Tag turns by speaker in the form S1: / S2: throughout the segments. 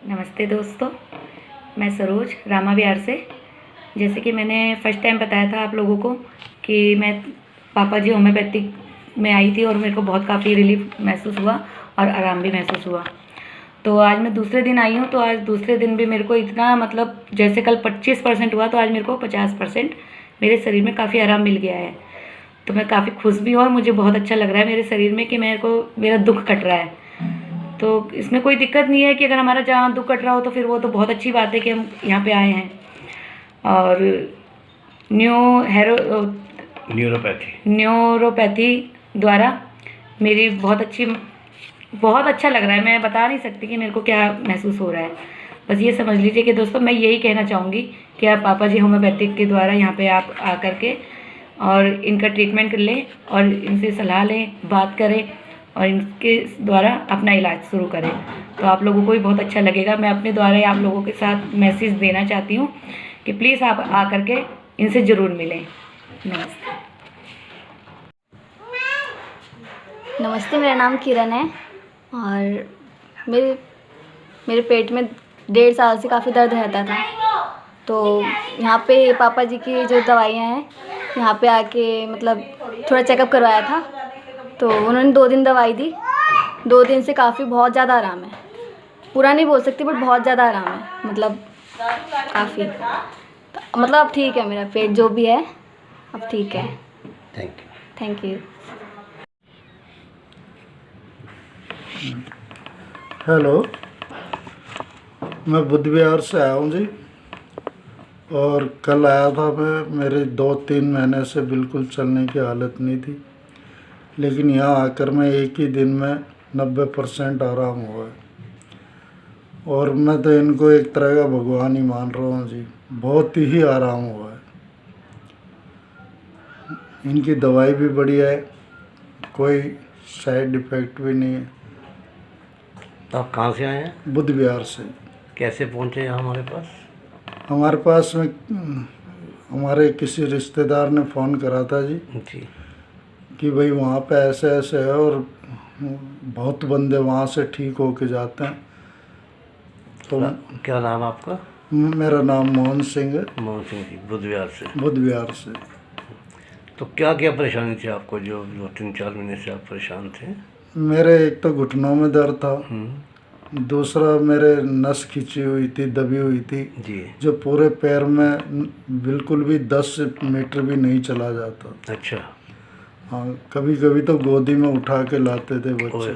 S1: नमस्ते दोस्तों, मैं सरोज रामा विहार से। जैसे कि मैंने फर्स्ट टाइम बताया था आप लोगों को कि मैं पापा जी होम्योपैथिक में आई थी और मेरे को बहुत काफ़ी रिलीफ महसूस हुआ और आराम भी महसूस हुआ। तो आज मैं दूसरे दिन आई हूँ, तो आज दूसरे दिन भी मेरे को इतना मतलब जैसे कल 25% हुआ तो आज मेरे को 50% मेरे शरीर में काफ़ी आराम मिल गया है। तो मैं काफ़ी खुश भी हूँ और मुझे बहुत अच्छा लग रहा है मेरे शरीर में कि मेरा दुख कट रहा है। तो इसमें कोई दिक्कत नहीं है कि अगर हमारा जहाँ दुख कट रहा हो तो फिर वो तो बहुत अच्छी बात है कि हम यहाँ पे आए हैं। और न्यू हेरो न्यूरोपैथी द्वारा मेरी बहुत अच्छा लग रहा है। मैं बता नहीं सकती कि मेरे को क्या महसूस हो रहा है। बस ये समझ लीजिए कि दोस्तों मैं यही कहना चाहूँगी कि आप पापा जी होम्योपैथिक के द्वारा यहाँ पे आप आकर के और इनका ट्रीटमेंट लें और इनसे सलाह लें, बात करें और इनके द्वारा अपना इलाज शुरू करें, तो आप लोगों को भी बहुत अच्छा लगेगा। मैं अपने द्वारा ही आप लोगों के साथ मैसेज देना चाहती हूँ कि प्लीज़ आप आकर के इनसे ज़रूर मिलें। नमस्ते।
S2: नमस्ते, मेरा नाम किरण है और मेरे मेरे पेट में 1.5 साल से काफ़ी दर्द रहता था। तो यहाँ पे पापा जी की जो दवाइयाँ हैं, यहाँ पे आके मतलब थोड़ा चेकअप करवाया था, तो उन्होंने 2 दिन दवाई दी। 2 दिन से बहुत ज़्यादा आराम है। पूरा नहीं बोल सकती बट बहुत ज़्यादा आराम है, मतलब काफ़ी, मतलब अब ठीक है। मेरा पेट जो भी है अब ठीक है। Thank you.
S3: हेलो, मैं बुद्ध विहार से आया हूँ जी। और कल आया था मैं, मेरे 2-3 महीने से बिल्कुल चलने की हालत नहीं थी, लेकिन यहाँ आकर मैं एक ही दिन में 90% आराम हुआ है। और मैं तो इनको एक तरह का भगवान ही मान रहा हूँ जी। बहुत ही आराम हुआ है। इनकी दवाई भी बढ़िया है, कोई साइड इफ़ेक्ट भी नहीं है।
S4: तो आप कहाँ से आए हैं?
S3: बुद्ध विहार से।
S4: कैसे पहुँचे यहाँ हमारे पास?
S3: हमारे पास में हमारे किसी रिश्तेदार ने फ़ोन करा था जी कि भाई वहाँ पे ऐसे ऐसे है और बहुत बंदे वहाँ से ठीक होके जाते हैं। तो
S4: क्या नाम आपका?
S3: मेरा नाम मोहन सिंह है।
S4: मोहन सिंह जी, बुद्ध विहार से।
S3: बुद्ध विहार से।
S4: तो क्या क्या परेशानी थी आपको, जो 2-3-4 महीने से आप परेशान थे?
S3: मेरे एक तो घुटनों में दर्द था, दूसरा मेरे नस खिंची हुई थी, दबी हुई थी
S4: जी, जो
S3: पूरे पैर में बिल्कुल भी 10 मीटर भी नहीं चला जाता।
S4: अच्छा।
S3: हाँ, कभी कभी तो गोदी में उठा के लाते थे बच्चे।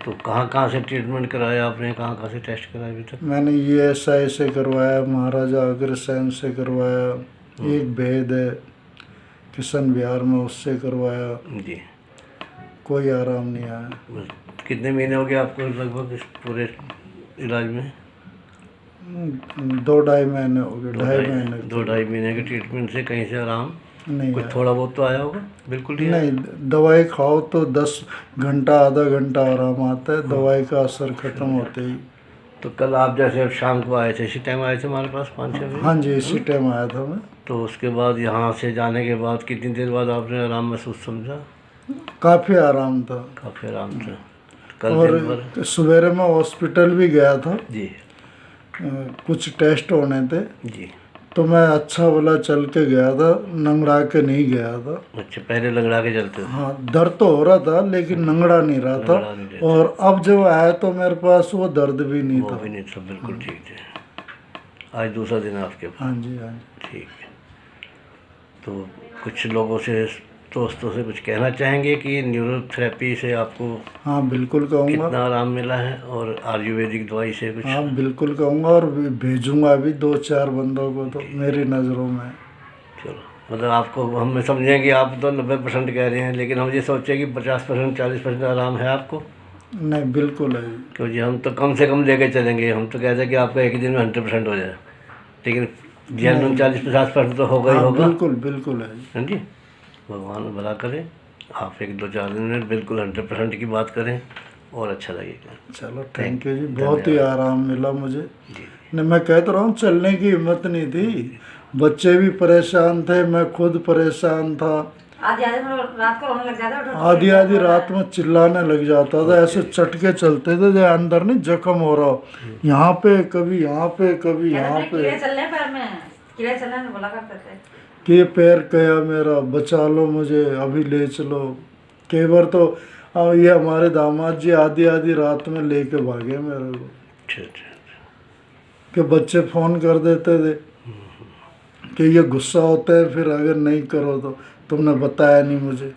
S4: तो कहाँ कहाँ से ट्रीटमेंट कराया आपने, कहाँ कहाँ से टेस्ट कराया अभी तक?
S3: मैंने ESI से करवाया, महाराजा अग्रसेन से करवाया, एक भेद है किशन विहार में, उससे करवाया
S4: जी।
S3: कोई आराम नहीं आया।
S4: कितने महीने हो गए आपको लगभग इस पूरे इलाज में?
S3: 2-2.5 महीने हो गए।
S4: 2-2.5 महीने के ट्रीटमेंट से कहीं से आराम
S3: नहीं
S4: कुछ
S3: आया।
S4: थोड़ा बहुत तो आया होगा? बिल्कुल
S3: नहीं, दवाई खाओ तो 10 घंटा आधा घंटा आराम आता है, दवाई का असर खत्म होते ही।
S4: तो कल आप जैसे अब शाम को आए थे, इसी टाइम आए थे हमारे पास 5-6 बजे?
S3: हाँ जी, इसी टाइम आया था मैं।
S4: तो उसके बाद यहाँ से जाने के बाद कितनी देर बाद आपने आराम महसूस समझा?
S3: काफ़ी आराम था।
S4: काफ़ी आराम था। कल
S3: और
S4: दिन भर?
S3: सवेरे मैं हॉस्पिटल भी गया था
S4: जी
S3: कुछ टेस्ट होने थे,
S4: जी।
S3: तो मैं अच्छा वाला चल के गया था, नंगड़ा के नहीं गया था।
S4: अच्छा, पहले लगड़ा के चलते थे?
S3: हाँ, दर्द तो हो रहा था लेकिन नंगड़ा नहीं रहा था। और अब जब आया तो मेरे पास वो दर्द भी नहीं था।
S4: वो भी नहीं था, बिल्कुल ठीक थे। आज दूसरा दिन है आपके पास?
S3: हाँ जी, हाँ जी।
S4: ठीक है। तो कुछ लोगों से, दोस्तों से कुछ कहना चाहेंगे कि न्यूरोथेरेपी से आपको
S3: हाँ बिल्कुल कहूँगा।
S4: कितना आराम मिला है, और आयुर्वेदिक दवाई से कुछ?
S3: हाँ बिल्कुल कहूँगा, और भेजूँगा भी 2-4 बंदों को तो मेरी नज़रों में।
S4: चलो, मतलब आपको हम समझें कि आप तो 90% कह रहे हैं, लेकिन हम ये सोचें कि 50% 40% आराम है आपको?
S3: नहीं, बिल्कुल है।
S4: क्योंकि हम तो कम से कम लेके चलेंगे। हम तो कहते हैं कि आपका एक ही दिन में 100% हो जाए, लेकिन जेनुइन 40-50% तो होगा ही होगा।
S3: बिल्कुल बिल्कुल है।
S4: हाँ जी, भगवान भला करे। आप 1-2-4 दिन में बिल्कुल 100% की बात करें और अच्छा लगेगा।
S3: चलो, थैंक यू जी, बहुत ही आराम मिला मुझे।
S4: जी,
S3: नहीं, मैं कह तो रहा हूँ, चलने की हिम्मत नहीं थी, बच्चे भी परेशान थे, मैं खुद परेशान था,
S1: आधी आधी रात को रोने लग जाता है,
S3: आधी आधी रात में चिल्लाने लग जाता था, ऐसे चटके चलते थे जो अंदर नहीं जख्म हो रहा हो, यहाँ पे कभी यहाँ पे कभी यहाँ पे,
S1: कीड़े चल रहे हैं पैर में, कीड़े चल रहे हैं बोला करते थे।
S3: कि ये पैर गया मेरा, बचा लो मुझे, अभी ले चलो। कई बार तो ये हमारे दामाद जी आधी आधी रात में लेके भागे मेरे को,
S4: अच्छा अच्छा
S3: कि बच्चे फ़ोन कर देते थे कि ये गुस्सा होता है, फिर अगर नहीं करो तो तुमने बताया नहीं मुझे।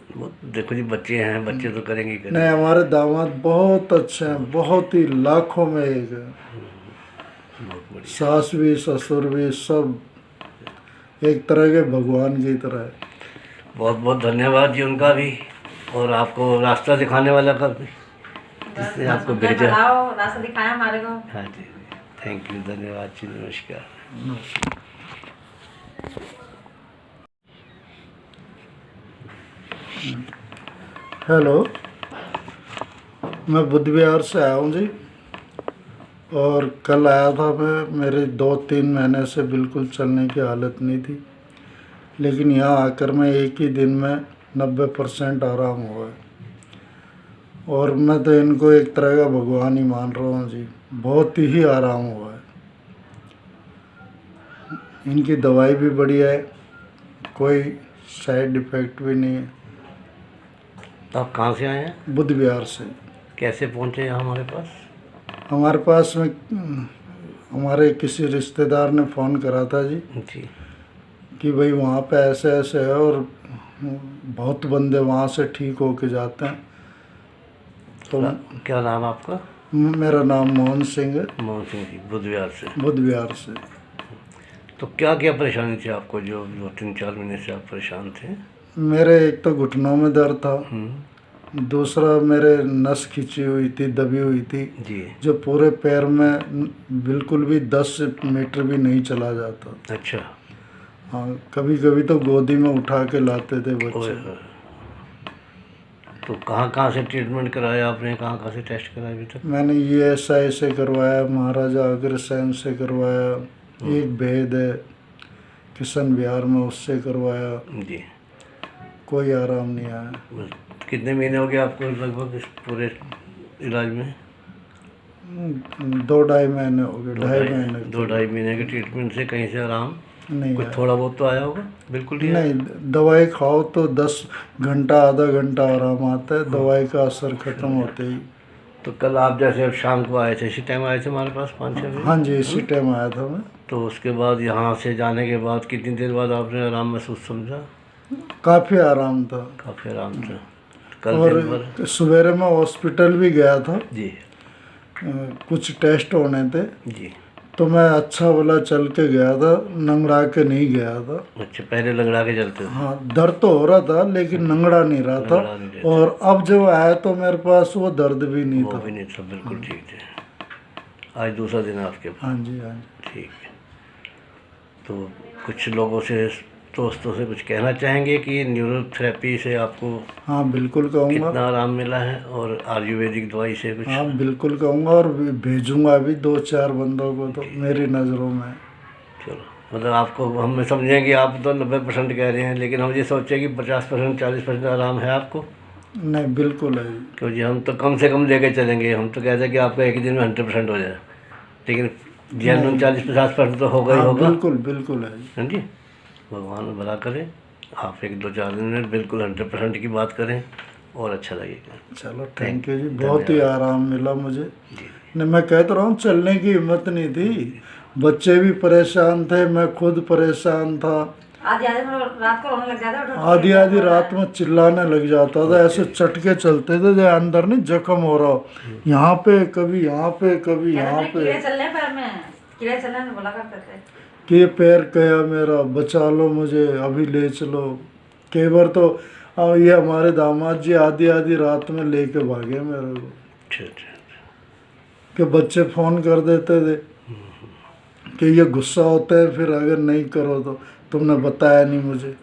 S4: देखो जी, बच्चे हैं, बच्चे तो करेंगे ही करेंगे।
S3: नहीं, हमारे दामाद बहुत अच्छे हैं, बहुत ही लाखों में एक है,
S4: बहुत बढ़िया।
S3: सास भी ससुर भी सब एक तरह के भगवान की तरह है।
S4: बहुत बहुत धन्यवाद जी उनका भी, और आपको रास्ता दिखाने वाला का भी, जिसने आपको भेजा।
S1: रास्ता दिखाया हमारे को।
S4: हाँ जी, थैंक यू, धन्यवाद जी, नमस्कार।
S3: हेलो, मैं बुद्ध विहार से आया हूँ जी, और कल आया था मैं। मेरे 2-3 महीने से बिल्कुल चलने की हालत नहीं थी, लेकिन यहाँ आकर मैं एक ही दिन में 90% आराम हुआ है, और मैं तो इनको एक तरह का भगवान ही मान रहा हूँ जी। बहुत ही आराम हुआ है, इनकी दवाई भी बढ़िया है, कोई साइड इफ़ेक्ट भी नहीं है।
S4: तो आप कहाँ से आए हैं?
S3: बुद्ध विहार से।
S4: कैसे पहुँचे यहाँ हमारे पास?
S3: हमारे पास में हमारे किसी रिश्तेदार ने फ़ोन करा था जी,
S4: जी
S3: कि भाई वहाँ पे ऐसे ऐसे है, और बहुत बंदे वहाँ से ठीक होके जाते हैं। तो
S4: क्या नाम आपका?
S3: मेरा नाम मोहन सिंह है,
S4: मोहन सिंह जी, बुद्ध विहार से।
S3: बुद्ध विहार से।
S4: तो क्या क्या परेशानी थी आपको, जो 2-3-4 महीने से आप परेशान थे?
S3: मेरे एक तो घुटनों में दर्द था, दूसरा मेरे नस खिंची हुई थी, दबी हुई थी
S4: जी।
S3: जो पूरे पैर में बिल्कुल भी 10 मीटर भी नहीं चला जाता।
S4: अच्छा।
S3: हाँ, कभी कभी तो गोदी में उठा के लाते थे
S4: ओए
S3: बच्चे।
S4: होए। तो कहाँ से ट्रीटमेंट कराया आपने, कहाँ से टेस्ट कराया अभी तक?
S3: मैंने ESI से करवाया, महाराजा अग्रसेन से करवाया, एक भेद है किशन विहार में, उससे करवाया,
S4: जी।
S3: कोई आराम नहीं आया।
S4: बस कितने महीने हो गए आपको लगभग इस पूरे इलाज में?
S3: 2-2.5 महीने हो गए, 2.5 महीने।
S4: 2-2.5 महीने के ट्रीटमेंट से कहीं से आराम
S3: नहीं
S4: कुछ
S3: आया।
S4: थोड़ा बहुत तो आया होगा? बिल्कुल नहीं आया?
S3: नहीं, दवाई खाओ तो 10 घंटा आधा घंटा आराम आता है, दवाई का असर खत्म होते ही।
S4: तो कल आप जैसे अब शाम को आए थे, इसी टाइम आए थे हमारे पास 5-6 बजे?
S3: हाँ जी, इसी टाइम आया था मैं।
S4: तो उसके बाद यहाँ से जाने के बाद कितनी देर बाद आपने आराम महसूस समझा?
S3: काफ़ी आराम था।
S4: काफ़ी आराम था। कल
S3: और
S4: दिन भर?
S3: सवेरे मैं हॉस्पिटल भी गया था,
S4: जी
S3: कुछ टेस्ट होने थे,
S4: जी।
S3: तो मैं अच्छा वाला चल के गया था, नंगड़ा के नहीं गया था।
S4: अच्छा, पहले लंगड़ा के चलते थे?
S3: हाँ, दर्द तो हो रहा था लेकिन नंगड़ा नहीं रहा था,
S4: लंगड़ा नहीं रहता।
S3: और अब जब आया तो मेरे पास वो दर्द भी नहीं
S4: वो
S3: था।
S4: भी नहीं था, बिल्कुल ठीक थे। आज दूसरा दिन है आपके पास?
S3: हाँ जी, हाँ जी।
S4: ठीक है। तो कुछ लोगों से, दोस्तों से कुछ कहना चाहेंगे कि न्यूरोथेरेपी से आपको
S3: हाँ बिल्कुल कहूँगा।
S4: कितना आराम मिला है, और आयुर्वेदिक दवाई से कुछ?
S3: हाँ बिल्कुल कहूँगा, और भेजूँगा भी 2-4 बंदों को तो मेरी नज़रों में।
S4: चलो, मतलब आपको हम समझें कि आप तो 90% कह रहे हैं, लेकिन हम ये सोचें कि 50% 40% आराम है आपको?
S3: नहीं, बिल्कुल है।
S4: क्योंकि हम तो कम से कम लेके चलेंगे, हम तो कहते हैं कि आपका एक ही दिन में 100% हो जाए, लेकिन जेनुइन 40-50% तो होगा ही
S3: हाँ,
S4: होगा।
S3: बिल्कुल बिल्कुल है।
S4: हाँ जी, भगवान भला करें। आप 1-2-4 दिन में बिल्कुल 100% की बात करें और अच्छा लगेगा।
S3: चलो, थैंक यू जी, बहुत ही आराम मिला मुझे।
S4: जी।
S3: नहीं, मैं कहता रहा हूँ, चलने की हिम्मत नहीं थी, बच्चे भी परेशान थे, मैं खुद परेशान था।
S1: आधी आधी रात को रोने लग जाता है,
S3: आधी आधी रात में चिल्लाने लग जाता था, ऐसे चटके चलते थे जो अंदर नहीं जख्म हो रहा हो, यहाँ पे कभी यहाँ पे कभी यहाँ पे,
S1: कीड़े चल रहे हैं पैर में, कीड़े चल रहे हैं बोला करते थे।
S3: कि ये पैर गया मेरा, बचा लो मुझे, अभी ले चलो। कई बार तो ये हमारे दामाद जी आधी आधी रात में लेके भागे मेरे को,
S4: अच्छा अच्छा।
S3: कि बच्चे फ़ोन कर देते थे कि ये गुस्सा होता है, फिर अगर नहीं करो तो तुमने बताया नहीं मुझे।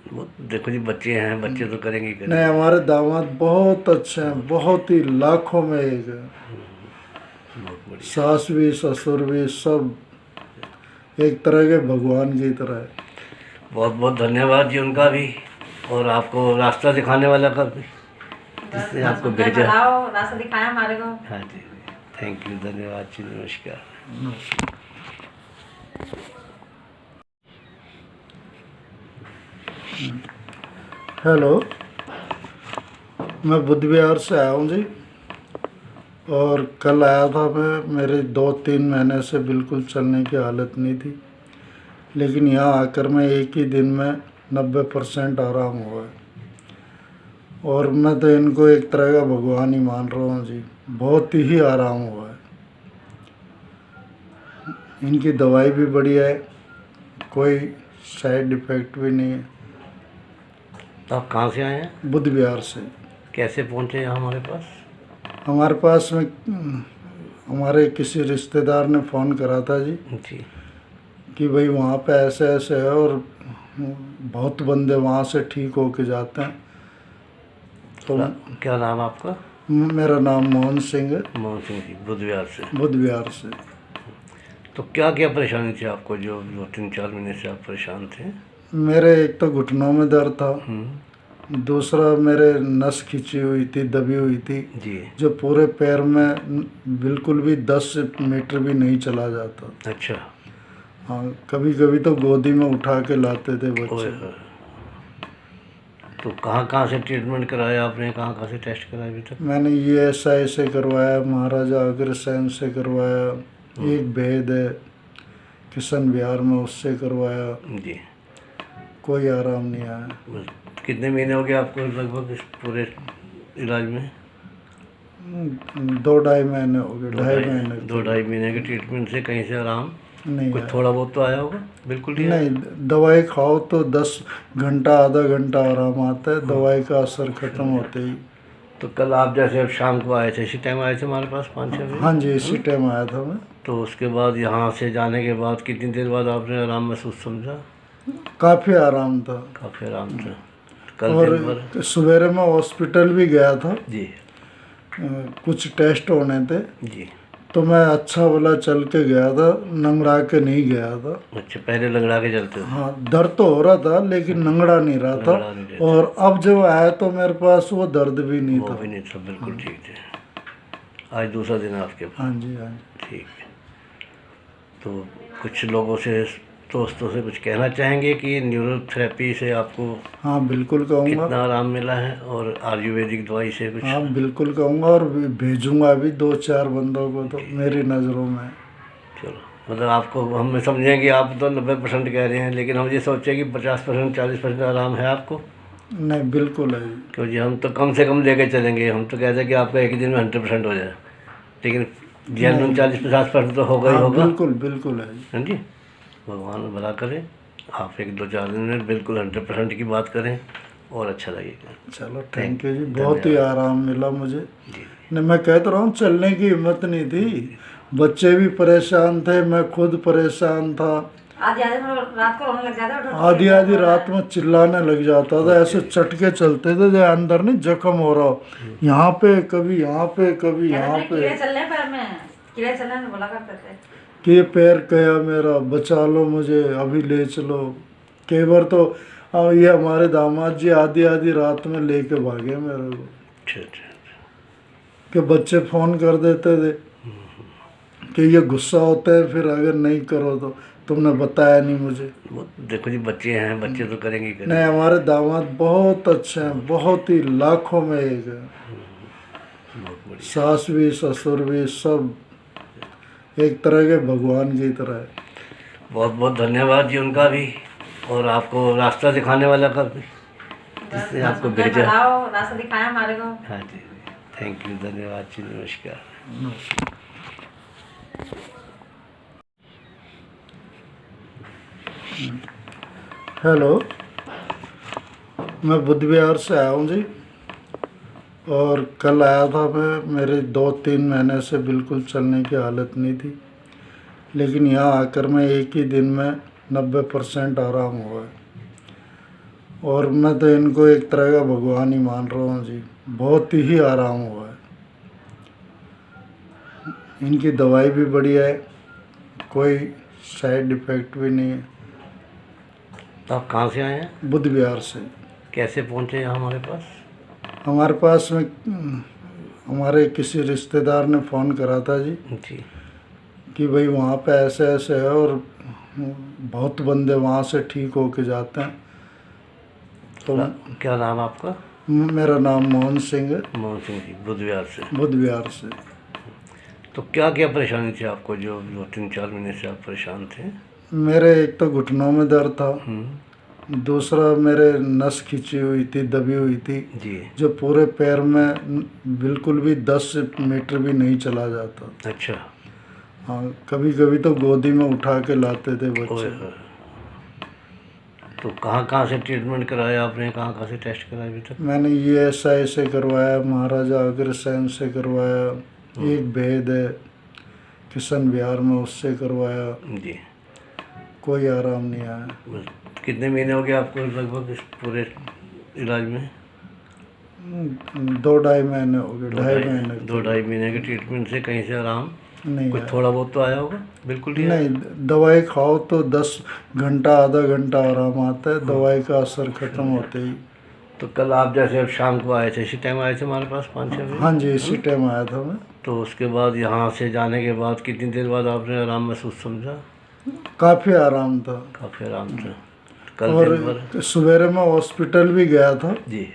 S4: देखो जी, बच्चे हैं, बच्चे तो करेंगे ही करेंगे।
S3: नहीं, हमारे दामाद बहुत अच्छे हैं, बहुत ही लाखों में एक है,
S4: बहुत बढ़िया।
S3: सास भी ससुर भी सब एक तरह के भगवान की तरह है।
S4: बहुत बहुत धन्यवाद जी उनका भी, और आपको रास्ता दिखाने वाला का भी, जिसने आपको भेजा।
S5: रास्ता दिखाया हमारे को।
S4: हाँ जी, थैंक यू, धन्यवाद जी, नमस्कार।
S3: हेलो, मैं बुद्ध विहार से आया हूँ जी। और कल आया था मैं, मेरे 2-3 महीने से बिल्कुल चलने की हालत नहीं थी, लेकिन यहाँ आकर मैं एक ही दिन में 90% आराम हुआ है। और मैं तो इनको एक तरह का भगवान ही मान रहा हूँ जी, बहुत ही आराम हुआ है। इनकी दवाई भी बढ़िया है, कोई साइड इफ़ेक्ट भी नहीं है।
S4: तो आप कहाँ से आए हैं?
S3: बुद्ध विहार से।
S4: कैसे पहुँचे यहाँ हमारे पास?
S3: हमारे पास में हमारे किसी रिश्तेदार ने फ़ोन करा था जी
S4: जी,
S3: कि भाई वहाँ पे ऐसे ऐसे है और बहुत बंदे वहाँ से ठीक होके जाते हैं। तो
S4: क्या नाम आपका?
S3: मेरा नाम मोहन सिंह है,
S4: मोहन सिंह जी, बुद्ध विहार से।
S3: बुद्ध विहार से।
S4: तो क्या क्या परेशानी थी आपको, जो 2-3-4 महीने से आप परेशान थे?
S3: मेरे एक तो घुटनों में दर्द था, दूसरा मेरे नस खिंची हुई थी, दबी हुई थी
S4: जी,
S3: जो पूरे पैर में बिल्कुल भी 10 मीटर भी नहीं चला जाता।
S4: अच्छा।
S3: हाँ, कभी कभी तो गोदी में उठा के लाते थे
S4: ओए
S3: बच्चे।
S4: होए। तो कहाँ कहाँ से ट्रीटमेंट कराया आपने, कहाँ कहाँ से टेस्ट कराया अभी तक?
S3: मैंने ESI से करवाया, महाराजा अग्रसेन से करवाया, एक भेद है किशन विहार में, उससे करवाया,
S4: जी,
S3: कोई आराम नहीं आया।
S4: बस कितने महीने हो गए आपको लगभग इस पूरे इलाज में?
S3: 2-2.5 महीने हो गए, 2.5 महीने
S4: 2-2.5 महीने के ट्रीटमेंट से कहीं से आराम
S3: नहीं
S4: कुछ
S3: आया।
S4: थोड़ा बहुत तो आया होगा? बिल्कुल नहीं आया?
S3: नहीं, दवाई खाओ तो 10 घंटा आधा घंटा आराम आता है, दवाई का असर खत्म होते ही।
S4: तो कल आप जैसे अब शाम को आए थे, इसी टाइम आए थे हमारे पास 5-6 बजे?
S3: हाँ जी, इसी टाइम आया था मैं।
S4: तो उसके बाद यहाँ से जाने के बाद कितनी देर बाद आपने आराम महसूस समझा?
S3: काफ़ी आराम था।
S4: काफ़ी आराम था। कल
S3: और
S4: दिन भर?
S3: सवेरे मैं हॉस्पिटल भी गया था,
S4: जी
S3: कुछ टेस्ट होने थे,
S4: जी।
S3: तो मैं अच्छा वाला चल के गया था, नंगड़ा के नहीं गया था।
S4: अच्छा, पहले लंगड़ा के चलते थे?
S3: हाँ, दर्द तो हो रहा था लेकिन नंगड़ा नहीं रहा था।
S4: लंगड़ा नहीं रहता।
S3: और अब जब आया तो मेरे पास वो दर्द भी नहीं
S4: वो
S3: था।
S4: भी नहीं था, बिल्कुल ठीक थे। आज दूसरा दिन है आपके पास?
S3: हाँ जी, हाँ जी।
S4: ठीक है। तो कुछ लोगों से, दोस्तों से कुछ कहना चाहेंगे कि न्यूरोथेरेपी से आपको
S3: हाँ, बिल्कुल कहूँगा।
S4: कितना आराम मिला है, और आयुर्वेदिक दवाई से कुछ?
S3: हाँ, बिल्कुल कहूँगा, और भेजूँगा भी 2-4 बंदों को तो मेरी नज़रों में।
S4: चलो, मतलब आपको हम समझें कि आप तो 90% कह रहे हैं, लेकिन हम ये सोचें कि 50% 40% आराम है आपको।
S3: नहीं, बिल्कुल है जी।
S4: क्योंकि हम तो कम से कम लेके चलेंगे, हम तो कहते हैं कि आपका एक ही दिन में 100% हो जाए, लेकिन जेनवन 40-50% तो होगा ही
S3: हाँ,
S4: होगा।
S3: बिल्कुल बिल्कुल है जी।
S4: हाँ जी, भगवान भला करे। आप 1-2-4 दिन में बिल्कुल 100% की बात करें और अच्छा लगेगा।
S3: चलो, थैंक यू जी, बहुत ही आराम मिला मुझे।
S4: जी,
S3: नहीं, मैं कहता रहा हूँ, चलने की हिम्मत नहीं थी, बच्चे भी परेशान थे, मैं खुद परेशान था।
S5: आधी आधी रात को रोने लग जाता।
S3: आधी आधी रात में चिल्लाने लग जाता था, ऐसे चटके चलते थे जो अंदर नहीं जख्म हो रहा हो, यहाँ पे कभी यहाँ पे कभी यहाँ पे,
S5: कीड़े चल रहे हैं पैर में, कीड़े चल रहे हैं बोला करते थे
S3: कि ये पैर गया मेरा, बचा लो मुझे, अभी ले चलो। कई बार तो ये हमारे दामाद जी आधी आधी रात में लेके भागे मेरे को,
S4: अच्छा अच्छा।
S3: कि बच्चे फ़ोन कर देते थे कि ये गुस्सा होता है, फिर अगर नहीं करो तो तुमने बताया नहीं मुझे।
S4: वो देखो जी, बच्चे हैं, बच्चे तो करेंगे ही करेंगे।
S3: नहीं, हमारे दामाद बहुत अच्छे हैं, बहुत ही लाखों में एक है।
S4: बहुत बढ़िया।
S3: सास भी ससुर भी सब एक तरह के भगवान की तरह है।
S4: बहुत बहुत धन्यवाद जी उनका भी, और आपको रास्ता दिखाने वाला का भी, जिसने आपको भेजा।
S5: रास्ता दिखाया हमारे को।
S4: हाँ जी, थैंक यू, धन्यवाद जी, नमस्कार।
S3: हेलो, मैं बुद्ध विहार से आया हूँ जी। और कल आया था मैं, मेरे 2-3 महीने से बिल्कुल चलने की हालत नहीं थी, लेकिन यहाँ आकर मैं एक ही दिन में 90% आराम हुआ है। और मैं तो इनको एक तरह का भगवान ही मान रहा हूँ जी, बहुत ही आराम हुआ है। इनकी दवाई भी बढ़िया है, कोई साइड इफ़ेक्ट भी नहीं है।
S4: तो आप कहाँ से आए हैं?
S3: बुद्ध विहार से।
S4: कैसे पहुँचे यहाँ हमारे पास?
S3: हमारे पास में हमारे किसी रिश्तेदार ने फ़ोन करा था जी
S4: जी
S3: कि भाई वहाँ पे ऐसे ऐसे है और बहुत बंदे वहाँ से ठीक होके जाते हैं। तो
S4: क्या नाम आपका?
S3: मेरा नाम मोहन सिंह है,
S4: मोहन सिंह जी, बुध विहार से।
S3: बुध विहार से।
S4: तो क्या क्या परेशानी थी आपको जो 2-3-4 महीने से आप परेशान थे?
S3: मेरे एक तो घुटनों में दर्द था, दूसरा मेरे नस खिंची हुई थी, दबी हुई थी,
S4: जी।
S3: जो पूरे पैर में बिल्कुल भी 10 मीटर भी नहीं चला जाता।
S4: अच्छा।
S3: हाँ, कभी कभी तो गोदी में उठा के लाते थे
S4: ओए
S3: बच्चे।
S4: होए। तो कहाँ कहाँ से ट्रीटमेंट कराया आपने, कहाँ कहाँ से टेस्ट कराया अभी तक?
S3: मैंने ESI से करवाया, महाराजा अग्रसेन से करवाया, एक भेद है किशन विहार में, उससे करवाया,
S4: जी।
S3: कोई आराम नहीं आया।
S4: बस कितने महीने हो गए आपको लगभग इस पूरे इलाज में?
S3: 2-2.5 महीने हो गए, 2.5 महीने
S4: 2-2.5 महीने के ट्रीटमेंट से कहीं से आराम
S3: नहीं
S4: कुछ
S3: आया।
S4: थोड़ा बहुत तो आया होगा? बिल्कुल नहीं आया?
S3: नहीं, दवाई खाओ तो 10 घंटा आधा घंटा आराम आता है, दवाई का असर खत्म होते ही।
S4: तो कल आप जैसे अब शाम को आए थे, इसी टाइम आए थे हमारे पास 5-6 बजे?
S3: हाँ जी, इसी टाइम आया था मैं।
S4: तो उसके बाद यहाँ से जाने के बाद कितनी देर बाद आपने आराम महसूस समझा?
S3: काफ़ी आराम था।
S4: काफ़ी आराम था। कल
S3: और
S4: दिन भर?
S3: सवेरे मैं हॉस्पिटल भी गया था,
S4: जी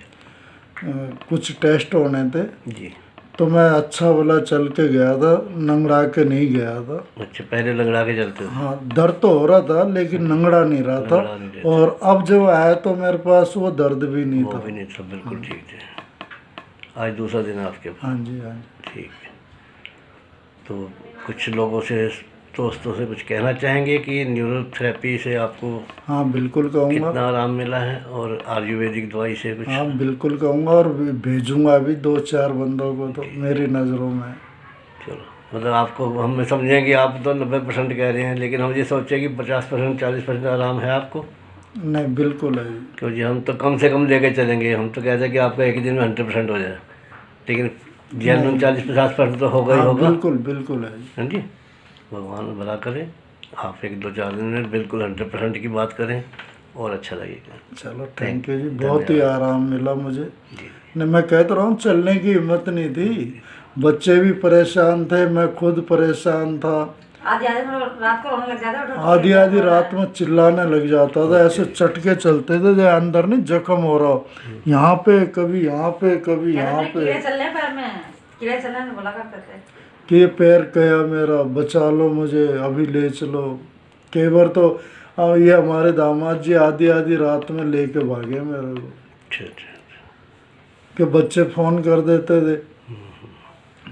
S3: कुछ टेस्ट होने थे,
S4: जी।
S3: तो मैं अच्छा भला चल के गया था, नंगड़ा के नहीं गया था।
S4: अच्छा, पहले लगड़ा के चलते थे?
S3: हाँ, दर्द तो हो रहा था लेकिन नंगड़ा नहीं रहा
S4: लंगड़ा
S3: था।
S4: नहीं रहता।
S3: और अब जब आया तो मेरे पास वो दर्द भी नहीं
S4: वो
S3: था।
S4: भी नहीं था, बिल्कुल ठीक थे। आज दूसरा दिन है आपके पास?
S3: हाँ जी, हाँ जी।
S4: ठीक है। तो कुछ लोगों से, दोस्तों से कुछ कहना चाहेंगे कि न्यूरोथेरेपी से आपको
S3: हाँ बिल्कुल कहूँगा।
S4: कितना आराम मिला है, और आयुर्वेदिक दवाई से कुछ?
S3: हाँ बिल्कुल कहूँगा, और भेजूँगा भी 2-4 बंदों को तो मेरी नज़रों में।
S4: चलो, मतलब आपको हम समझें कि आप तो 90% कह रहे हैं, लेकिन हम ये सोचें कि 50% 40% आराम है आपको?
S3: नहीं, बिल्कुल है।
S4: क्योंकि हम तो कम से कम लेके चलेंगे, हम तो कहते हैं कि आपका एक ही दिन में 100% हो जाए, लेकिन जेन्युइन 40-50% तो होगा ही
S3: हाँ
S4: होगा।
S3: बिल्कुल बिल्कुल है।
S4: हाँ जी, भगवान भला करें। आप 1-2-4 दिन में बिल्कुल 100% की बात करें और अच्छा लगेगा।
S3: चलो, थैंक यू जी, बहुत ही आराम मिला मुझे।
S4: जी।
S3: नहीं, मैं कहता रहा हूँ, चलने की हिम्मत नहीं थी, बच्चे भी परेशान थे, मैं खुद परेशान था।
S5: आधी आधी में रात को रोने लग जाता है,
S3: आधी आधी रात में चिल्लाने लग जाता था, ऐसे चटके चलते थे जो अंदर नहीं जख्म हो रहा हो, यहाँ पे कभी यहाँ पे कभी यहाँ पे,
S5: कीड़े चल रहे हैं पैर में, कीड़े चल रहे हैं बोला करते थे।
S3: कि ये पैर गया मेरा, बचा लो मुझे, अभी ले चलो। कई बार तो ये हमारे दामाद जी आधी आधी रात में लेके भागे मेरे को,
S4: अच्छा अच्छा।
S3: कि बच्चे फ़ोन कर देते थे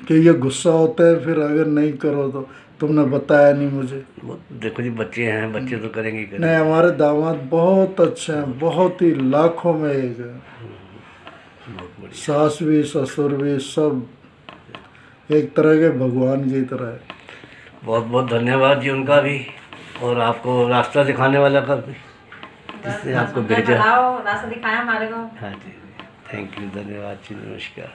S3: कि ये गुस्सा होता है, फिर अगर नहीं करो तो तुमने बताया नहीं मुझे।
S4: वो देखो जी, बच्चे हैं, बच्चे तो करेंगे ही करेंगे।
S3: नहीं, हमारे दामाद बहुत अच्छे हैं, बहुत ही लाखों में एक है।
S4: बहुत बढ़िया।
S3: सास भी ससुर भी सब एक तरह के भगवान की तरह है।
S4: बहुत बहुत धन्यवाद जी उनका भी, और आपको रास्ता दिखाने वाला का भी, जिसने आपको भेजा।
S5: रास्ता दिखाया हमारे को।
S4: हाँ जी, थैंक यू, धन्यवाद जी, नमस्कार।